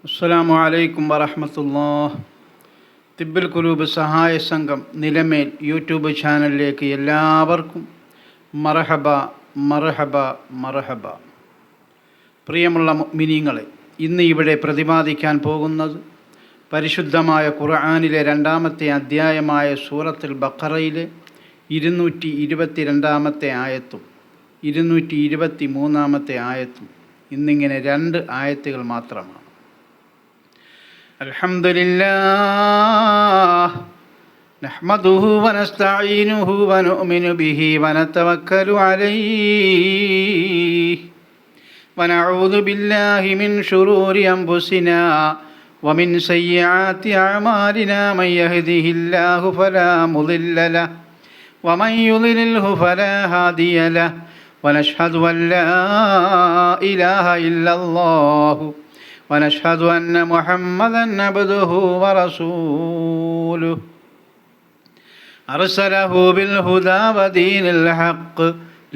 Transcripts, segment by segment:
അസ്സലാമു അലൈക്കും വറഹ്മത്തുള്ളാഹി. തിബ്ബുൽ ഖുലൂബ് സഹായ സംഘം നിലമേൽ യൂട്യൂബ് ചാനലിലേക്ക് എല്ലാവർക്കും മർഹബ മർഹബ മർഹബ. പ്രിയമുള്ള മുഅ്മിനീങ്ങളെ, ഇന്ന് ഇവിടെ പ്രതിപാദിക്കാൻ പോകുന്നത് പരിശുദ്ധമായ ഖുർആനിലെ 2-ാമത്തെ അധ്യായമായ സൂറത്തുൽ ബഖറയിലെ 222-ാമത്തെ ആയത്തും 223-ാമത്തെ ആയത്തും. ഇന്നിങ്ങനെ 2 ആയത്തുകൾ മാത്രമാണ്. അൽഹംദുലില്ലാഹ് നഹ്മദുഹു വനസ്തഈനുഹു വനുഅ്മിനു ബിഹി വനതവക്കലു അലൈഹി വനഊദു ബില്ലാഹി മിൻ ശുറൂരി അൻഫുസിനാ വമിൻ സയ്യിആതി അഅമാലിനാ മൻ യഹ്ദിഹില്ലാഹു ഫലാ മുളില്ല ലഹു വമൻ യുളിൽഹു ഫലാ ഹാദിയ ലഹു വനശ്ഹദു അൻ ലാ ഇലാഹ ഇല്ലല്ലാഹു ونشهد أن محمدا عبده ورسوله أرسله بالهدى ودين الحق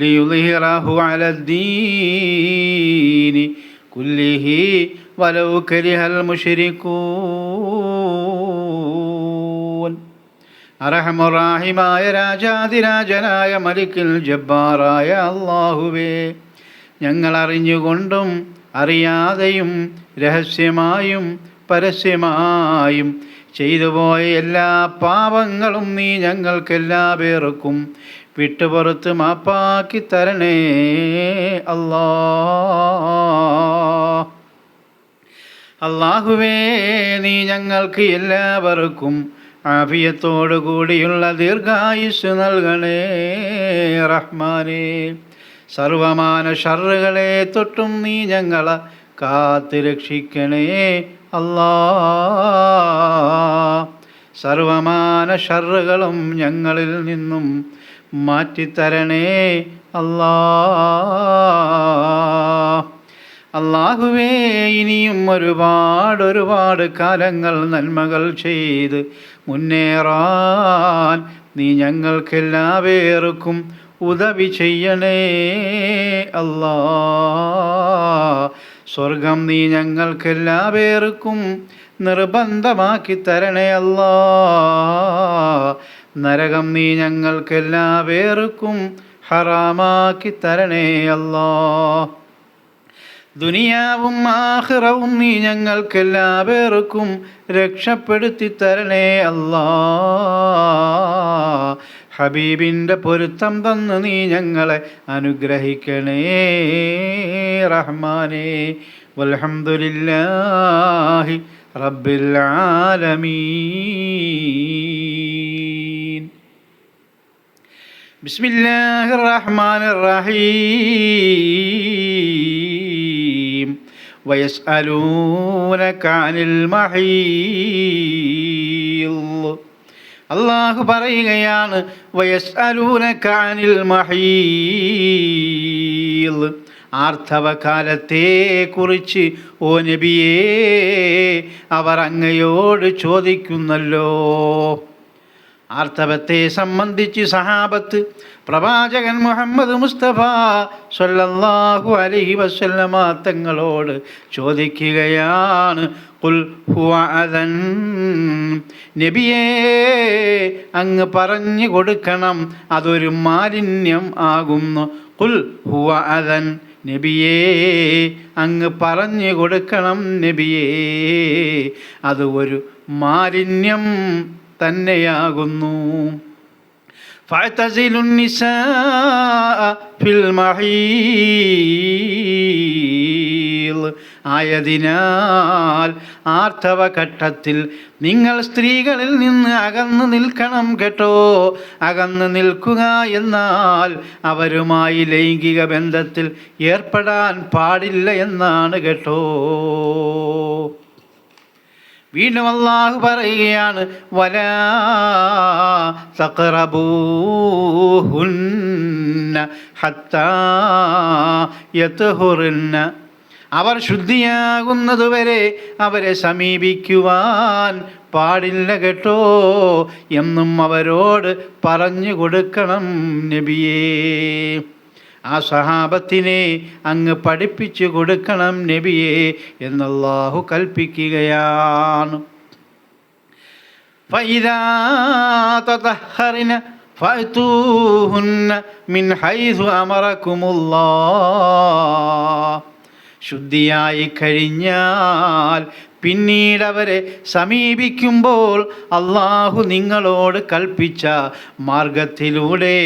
ليظهره على الدين كله ولو كره المشركون. അർഹമുറാഹിമായ രാജാതിരാജനായ മലിക്കുൽ ജബ്ബാറായ അല്ലാഹുവേ, ഞങ്ങൾ അറിഞ്ഞുകൊണ്ടും അറിയാതെയും രഹസ്യമായും പരസ്യമായും ചെയ്തുപോയ എല്ലാ പാപങ്ങളും നീ ഞങ്ങൾക്കെല്ലാവർക്കും വിട്ടുപുറത്ത് മാപ്പാക്കി തരണേ അല്ലാഹുവേ, നീ ഞങ്ങൾക്ക് എല്ലാവർക്കും ആഫിയത്തോടു കൂടിയുള്ള ദീർഘായുസ് നൽകണേ റഹ്മാനേ. സർവമാന ഷർറുകളെ തൊട്ടും നീ ഞങ്ങളെ കാത്ത് രക്ഷിക്കണേ അല്ലാ. സർവമാന ഷർറുകളും ഞങ്ങളിൽ നിന്നും മാറ്റിത്തരണേ അല്ലാ. അല്ലാഹുവേ, ഇനിയും ഒരുപാട് കാലങ്ങൾ നന്മകൾ ചെയ്ത് മുന്നേറാൻ നീ ഞങ്ങൾക്കെല്ലാവർക്കും ഉദവി ചെയ്യണേ അല്ലാ. സ്വർഗം നീ ഞങ്ങൾക്കെല്ലാവർക്കും നിർബന്ധമാക്കി തരണേ അല്ലാ. നരകം നീ ഞങ്ങൾക്കെല്ലാവർക്കും ഹറാമാക്കി തരണേ അല്ലാ. ദുനിയാവും ആഖിറവും നീ ഞങ്ങൾക്കെല്ലാവർക്കും രക്ഷപ്പെടുത്തി തരണേ അല്ലാ. ഹബീബിൻ്റെ പൊരുത്തം തന്ന് നീ ഞങ്ങളെ അനുഗ്രഹിക്കണേ റഹ്മാനേ. വൽഹംദുലില്ലാഹി റബ്ബിൽ ആലമീൻ. ബിസ്മില്ലാഹിർ റഹ്മാനിർ റഹീം. വയസ്അലൂനക അനിൽ മഹീദ്. അല്ലാഹു പറയുകയാണ്, വയസ്അലൂനക അനിൽ മഹീദ്, ആർത്തവകാലത്തെക്കുറിച്ച് ഓ നബിയേ അവർ അങ്ങയോട് ചോദിക്കുന്നല്ലോ. ആർത്തവത്തെ സംബന്ധിച്ച് സഹാബത്ത് പ്രവാചകൻ മുഹമ്മദ് മുസ്തഫ സ്വല്ലല്ലാഹു അലൈഹി വസല്ലമ തങ്ങളോട് ചോദിക്കുകയാണ്. ഖുൽ ഹുവ അദൻ, നബിയേ അങ്ങ് പറഞ്ഞു കൊടുക്കണം അതൊരു മാലിന്യം ആകുന്നു. ഖുൽ ഹുവ അദൻ, നബിയേ അങ്ങ് പറഞ്ഞു കൊടുക്കണം നബിയേ അത് ഒരു മാലിന്യം തന്നെയാകുന്നു. ഫഅ്തസിലുൻ നിസാഅ ഫിൽ മഹീദ്, ആയതിനാൽ ആർത്തവഘട്ടത്തിൽ നിങ്ങൾ സ്ത്രീകളിൽ നിന്ന് അകന്നു നിൽക്കണം കേട്ടോ. അകന്നു നിൽക്കുക എന്നാൽ അവരുമായി ലൈംഗിക ബന്ധത്തിൽ ഏർപ്പെടാൻ പാടില്ല എന്നാണ് കേട്ടോ. വീണ്ടും അല്ലാഹു പറയുകയാണ്, വലാ തഖറബൂഹുന്ന ഹത്താ യത്ഹുറുന്ന, അവർ ശുദ്ധിയാകുന്നതുവരെ അവരെ സമീപിക്കുവാൻ പാടില്ല കേട്ടോ എന്നും അവരോട് പറഞ്ഞു കൊടുക്കണം നബിയേ. ആ സഹാബത്തിനെ അങ്ങ് പഠിപ്പിച്ചു കൊടുക്കണം നബിയെ എന്നല്ലാഹു കൽപ്പിക്കുകയാണ്. ഫഇദാ തതഹറന ഫഅതൂഹുന്ന മിൻ ഹൈസു അമറകുമുല്ലാഹ്. ശുദ്ധിയായി കഴിഞ്ഞാൽ പിന്നീട് അവരെ സമീപിക്കുമ്പോൾ അള്ളാഹു നിങ്ങളോട് കൽപ്പിച്ച മാർഗത്തിലൂടെ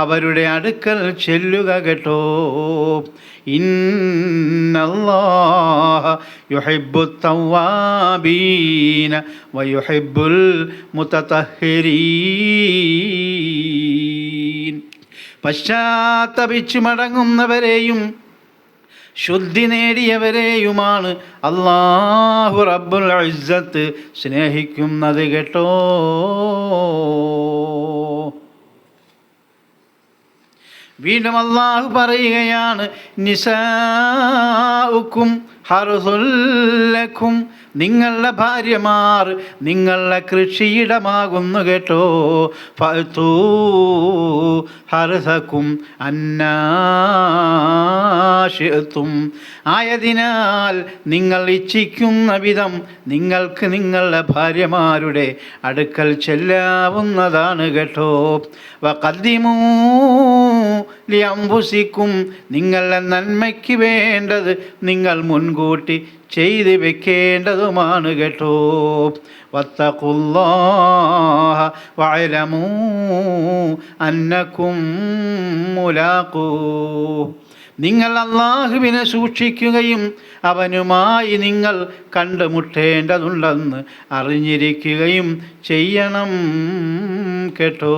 അവരുടെ അടുക്കൽ ചെല്ലുക കേട്ടോ. ഇന്നല്ലാഹ യുഹിബ്ബുത് തവ്വാബീന വയുഹിബ്ബുൽ മുതതഹിരീൻ. പശ്ചാത്തപിച്ചു മടങ്ങുന്നവരെയും ശുദ്ധി നേടിയവരെയുമാണ് അല്ലാഹു റബ്ബുൽ ഇസ്സത്ത് സ്നേഹിക്കുന്നത് കേട്ടോ. വീണ്ടും അല്ലാഹു പറയുകയാണ്, നിസാഉക്കും ഹർസുൽ ലക്കും. നിങ്ങളുടെ ഭാര്യമാർ നിങ്ങളുടെ കൃഷിയിടമാകുന്നു കേട്ടോ. ഫഅ്തൂ ഹർസക്കും അന്നാ ശിഅ്തും. ആയതിനാൽ നിങ്ങൾ ഇച്ഛിക്കുന്ന വിധം നിങ്ങൾക്ക് നിങ്ങളുടെ ഭാര്യമാരുടെ അടുക്കൽ ചെല്ലാവുന്നതാണ് കേട്ടോ. വഖദ്ദിമൂ ലിഅൻഫുസിക്കും. നിങ്ങളുടെ നന്മയ്ക്ക് വേണ്ടത് നിങ്ങൾ മുൻകൂട്ടി ചെയ്ത് വെക്കേണ്ടതുമാണ് കേട്ടോ. വത്തഖുല്ലാഹ വഅലമൂ അന്നകും മുലാഖൂഹ്. നിങ്ങൾ അല്ലാഹുവിനെ സൂക്ഷിക്കുകയും അവനുമായി നിങ്ങൾ കണ്ടുമുട്ടേണ്ടതുണ്ടെന്ന് അറിഞ്ഞിരിക്കുകയും ചെയ്യണം കേട്ടോ.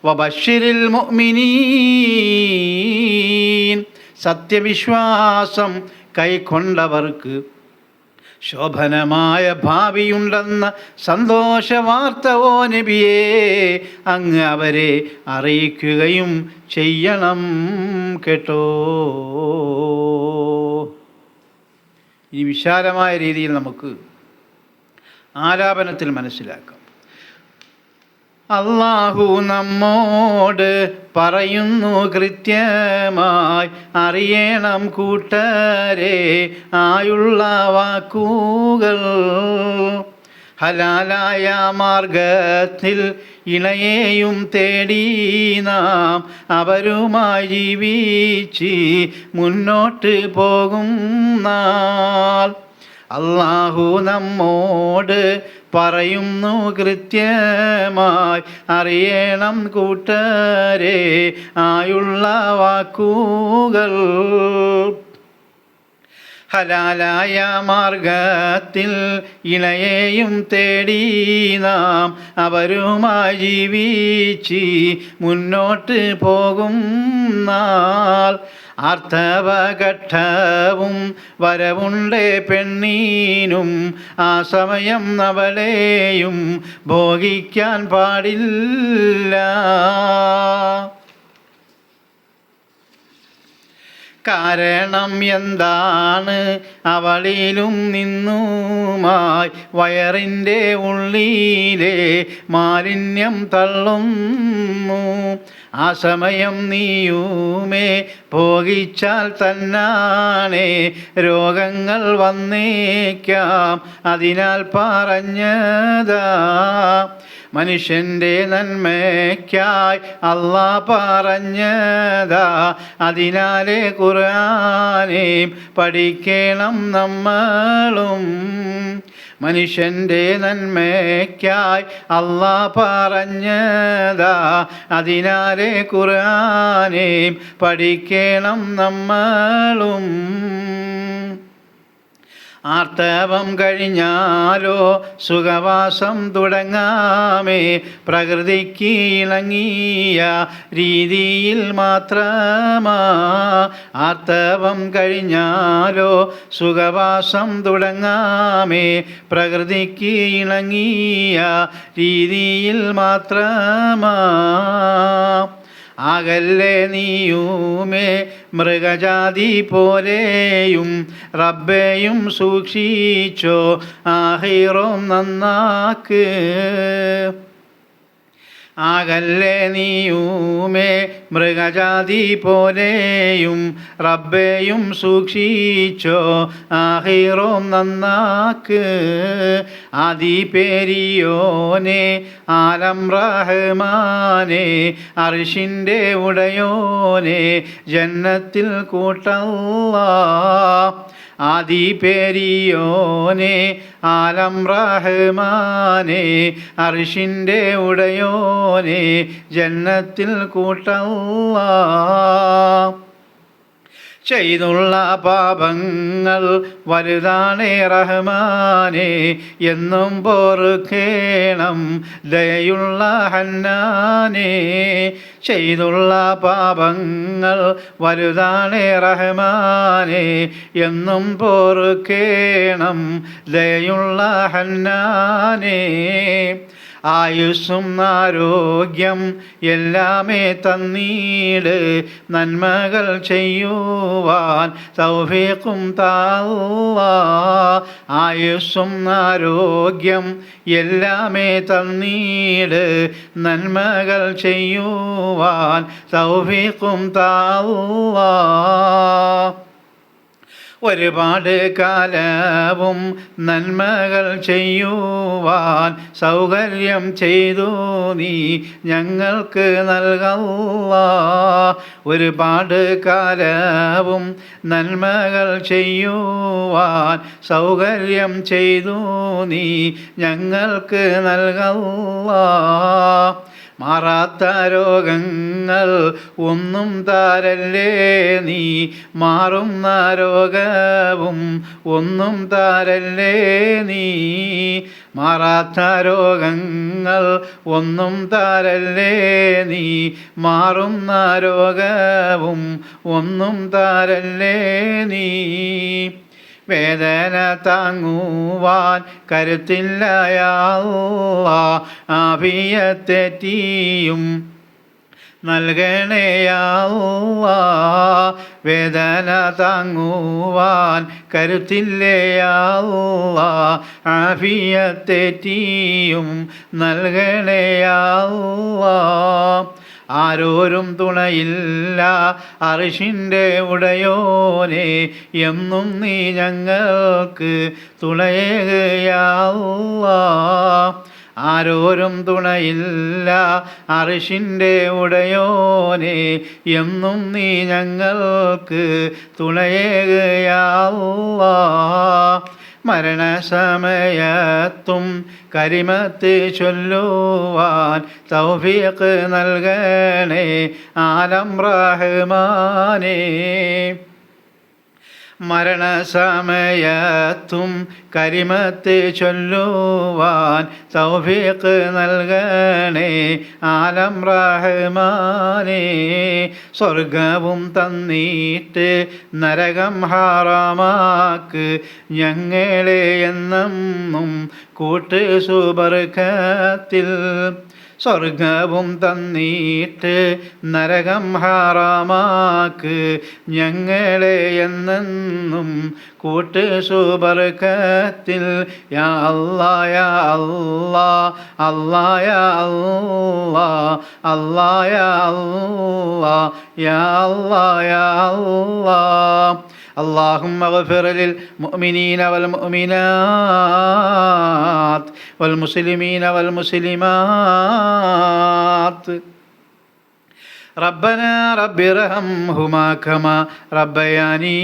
വബശ്ശിരിൽ മുഅ്മിനീൻ. സത്യവിശ്വാസം കൈക്കൊണ്ടവർക്ക് ശോഭനമായ ഭാവിയുണ്ടെന്ന സന്തോഷവാർത്ത ഓ നബിയേ അങ്ങ് അവരെ അറിയിക്കുകയും ചെയ്യണം കേട്ടോ. ഈ വിശാലമായ രീതിയിൽ നമുക്ക് ആലാപനത്തിൽ മനസ്സിലാക്കാം. അല്ലാഹു നമ്മോട് പറയുന്നു കൃത്യമായി, അറിയണം കൂട്ടരെ ആയുള്ള വാക്കുകൾ. ഹലാലായ മാർഗത്തിൽ ഇണയെയും തേടി നാം അവരുമായി ജീവിച്ച് മുന്നോട്ട് പോകും നാൾ അല്ലാഹു നമ്മോട് പറയുന്നു കൃത്യമായി, അറിയണം കൂട്ടരെ ആയുള്ള വാക്കുകൾ. ഹലാലായ മാർഗത്തിൽ ഇണയെയും തേടി നാം അവരുമായി ജീവിച്ച് മുന്നോട്ട് പോകും നാൾ ആർത്തവഘട്ടവും വരവുണ്ടേ പെണ്ണീനും, ആ സമയം അവളെയും ഭോഗിക്കാൻ പാടില്ല. കാരണം എന്താണ്? അവളിലും നിന്നുമായി വയറിൻ്റെ ഉള്ളിലെ മാലിന്യം തള്ളുന്നു. ആ സമയം നീയുമേ ഭോഗിച്ചാൽ തന്നാണേ രോഗങ്ങൾ വന്നേക്കാം. അതിനാൽ പറഞ്ഞതാ മനുഷ്യൻ്റെ നന്മയ്ക്കായി അല്ലാഹ് പറഞ്ഞതാ. അതിനാലെ ഖുർആനെയും പഠിക്കണം നമ്മളും. മനുഷ്യൻ്റെ നന്മയ്ക്കായി അല്ലാഹ് പറഞ്ഞതാ. അതിനാലെ ഖുർആനെയും പഠിക്കണം നമ്മളും. ആർത്തവം കഴിഞ്ഞാലോ സുഖവാസം തുടങ്ങാമേ, പ്രകൃതിക്ക് ഇണങ്ങിയ രീതിയിൽ മാത്രമാ. ആർത്തവം കഴിഞ്ഞാലോ സുഖവാസം തുടങ്ങാമേ, പ്രകൃതിക്ക് ഇണങ്ങിയ രീതിയിൽ മാത്രമാ. ആകല്ലേ നീയുമേ മൃഗജാതി പോലെയും റബ്ബെയും സൂക്ഷിച്ചോ ആഖിറം നന്നാക്ക്. ആകല്ലേ നീയുമേ മൃഗജാതി പോലെയും റബ്ബെയും സൂക്ഷിച്ചോ ആഹിറോം നന്നാക്ക് ആദിപേരിയോനെ ആലം റഹ്മാനെ അർശിൻ്റെ ഉടയോനെ ജന്നത്തിൽ കൂട്ടല്ലാ ആദിപേരിയോനെ ആലം റഹ്മാനെ അർശിൻ്റെ ഉടയോനെ ജന്നത്തിൽ കൂട്ടല്ലാ ചെയ്തുള്ള പാപങ്ങൾ വലുതാണേ റഹ്മാനെ എന്നും പൊറുക്കേണം ദയുള്ള ഹന്നാനെ ചെയ്തുള്ള പാപങ്ങൾ വലുതാണേ റഹ്മാനെ എന്നും പൊറുക്കേണം ദയുള്ള ഹന്നാനെ ആയുസ്സും ആരോഗ്യം എല്ലാമേ തന്നീട് നന്മകൾ ചെയ്യുവാൻ തൗഫീഖും താല്ലാ ആയുസ്സും ആരോഗ്യം എല്ലാമേ തന്നീട് നന്മകൾ ചെയ്യുവാൻ തൗഫീഖും താല്ലാ ഒരുപാട് കാലവും നന്മകൾ ചെയ്യുവാൻ സൗകര്യം ചെയ്തു നീ ഞങ്ങൾക്ക് നൽകല്ലാ ഒരുപാട് കാലവും നന്മകൾ ചെയ്യുവാൻ സൗകര്യം ചെയ്തു നീ ഞങ്ങൾക്ക് നൽകല്ലാ മാറാത്ത രോഗങ്ങൾ ഒന്നും താരല്ലേ നീ മാറുന്ന രോഗവും ഒന്നും താരല്ലേ നീ മാറാത്ത രോഗങ്ങൾ ഒന്നും താരല്ലേ നീ മാറുന്ന രോഗവും ഒന്നും താരല്ലേ നീ വേദന താങ്ങുവാൻ കരുത്തില്ലയാ ആഫിയത്തെറ്റിയും നൽകണേയാ വേദന താങ്ങുവാൻ കരുത്തില്ലയാ ആഫിയത്തെറ്റിയും നൽകണേയാ ആരോരും തുണയില്ല അർശിൻ്റെ ഉടയോനെ എന്നും നീ ഞങ്ങൾക്ക് തുണയേകയാ ആരോരും തുണയില്ല അർശിൻ്റെ ഉടയോനെ എന്നും നീ ഞങ്ങൾക്ക് തുണയേകയാ മരണസമയത്തും കരിമത്ത് ചൊല്ലുവാൻ തൗഫീഖ് നൽകണേ ആലം റഹ്മാനേ മരണസമയത്തും കരിമത്ത് ചൊല്ലുവാൻ തൗഫീഖ് നൽകണേ ആലം റഹ്മാനേ സ്വർഗവും തന്നിട്ട് നരകം ഹറാമാക്ക് ഞങ്ങളെ എന്നും കൂട്ട് സുബർക്കത്തിൽ സ്വർഗവും തന്നിട്ട് നരകം ഹറാമാക്ക് ഞങ്ങളെ എന്നെന്നും കൂട്ട് സുബർക്കത്തിൽ യാ അല്ലാ യാ അല്ലാ അല്ലാ യാ അല്ലാ അല്ലാ യാ അല്ലാ യാ അല്ലാ യാ അല്ലാ اللهم اغفر للمؤمنين والمؤمنات والمسلمين والمسلمات ربنا رب ارحمهما كما ربياني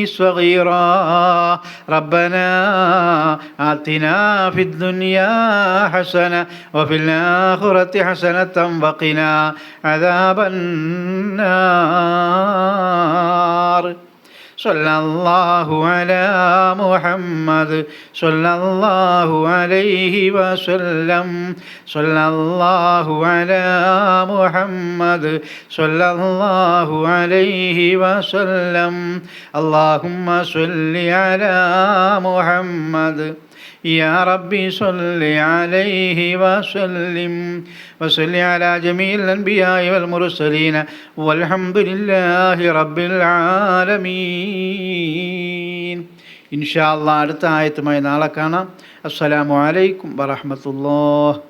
صغيرا ربنا آتنا في الدنيا حسنة وفي الآخرة حسنة وقنا عذاب النار صلى الله على محمد صلى الله عليه وسلم صلى الله على محمد صلى الله عليه وسلم اللهم صل على محمد يا ربي صل عليه وسلم وصل على جميع الأنبياء والمرسلين والحمد لله رب العالمين إن شاء الله അടുത്ത ആയത്തുമായി നാളെ കാണാം. അസ്സലാമു അലൈക്കും വറഹ്മത്തുള്ളാഹി.